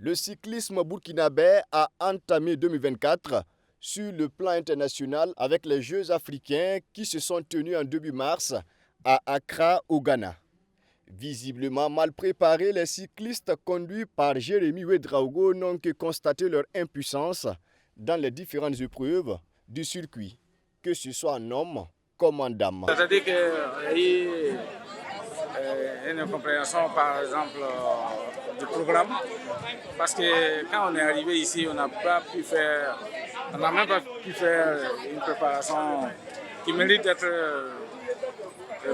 Le cyclisme burkinabé a entamé 2024 sur le plan international avec les Jeux africains qui se sont tenus en début mars à Accra, au Ghana. Visiblement mal préparés, les cyclistes conduits par Jérémy Ouedraogo n'ont que constaté leur impuissance dans les différentes épreuves du circuit, que ce soit en homme comme en dame. C'est-à-dire qu'il y a eu une incompréhension, par exemple, du programme, parce que quand on est arrivé ici, on n'a même pas pu faire une préparation qui mérite d'être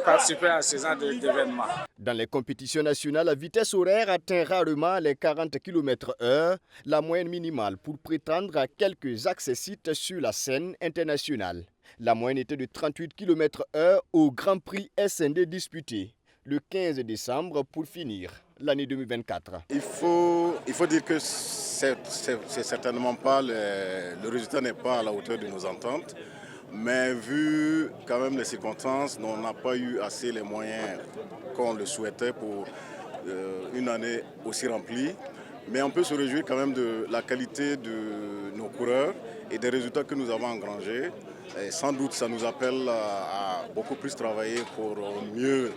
participer à ce genre d'événements. Dans les compétitions nationales, la vitesse horaire atteint rarement les 40 km/h, la moyenne minimale pour prétendre à quelques accessites sur la scène internationale. La moyenne était de 38 km/h au Grand Prix SND disputé le 15 décembre pour finir l'année 2024. Il faut dire que c'est certainement pas le résultat n'est pas à la hauteur de nos attentes. Mais vu quand même les circonstances, on n'a pas eu assez les moyens qu'on le souhaitait pour une année aussi remplie. Mais on peut se réjouir quand même de la qualité de nos coureurs et des résultats que nous avons engrangés. Et sans doute, ça nous appelle à beaucoup plus travailler pour mieux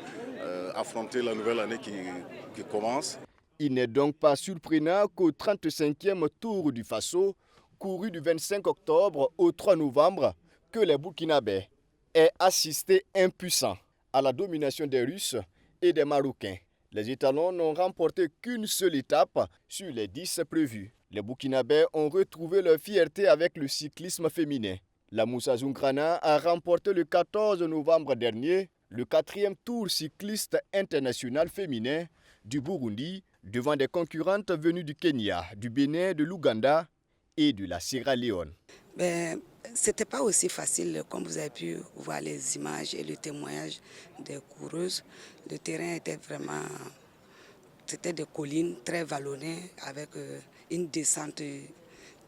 affronter la nouvelle année qui commence. Il n'est donc pas surprenant qu'au 35e Tour du Faso, couru du 25 octobre au 3 novembre, que les Burkinabés aient assisté impuissants à la domination des Russes et des Marocains. Les Étalons n'ont remporté qu'une seule étape sur les 10 prévues. Les Burkinabés ont retrouvé leur fierté avec le cyclisme féminin. La Moussa Zungrana a remporté le 14 novembre dernier le 4e tour cycliste international féminin du Burundi devant des concurrentes venues du Kenya, du Bénin, de l'Ouganda et de la Sierra Leone. C'était pas aussi facile, comme vous avez pu voir les images et le témoignage des coureuses. Le terrain était vraiment, c'était des collines très vallonnées avec une descente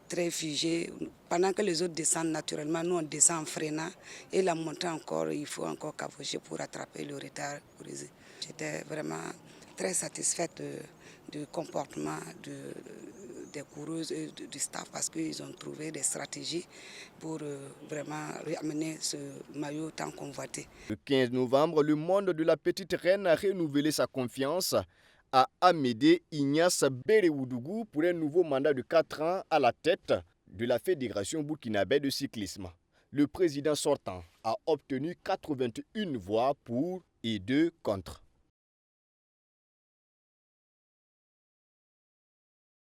très figée. Pendant que les autres descendent naturellement, nous on descend en freinant et la montée encore, il faut encore cabocher pour rattraper le retard. J'étais vraiment très satisfaite du comportement des coureuses et du staff parce qu'ils ont trouvé des stratégies pour vraiment ramener ce maillot tant convoité. Le 15 novembre, le monde de la petite reine a renouvelé sa confiance à Amédée Ignace Béréoudougou pour un nouveau mandat de 4 ans à la tête de la Fédération burkinabé de cyclisme. Le président sortant a obtenu 81 voix pour et 2 contre.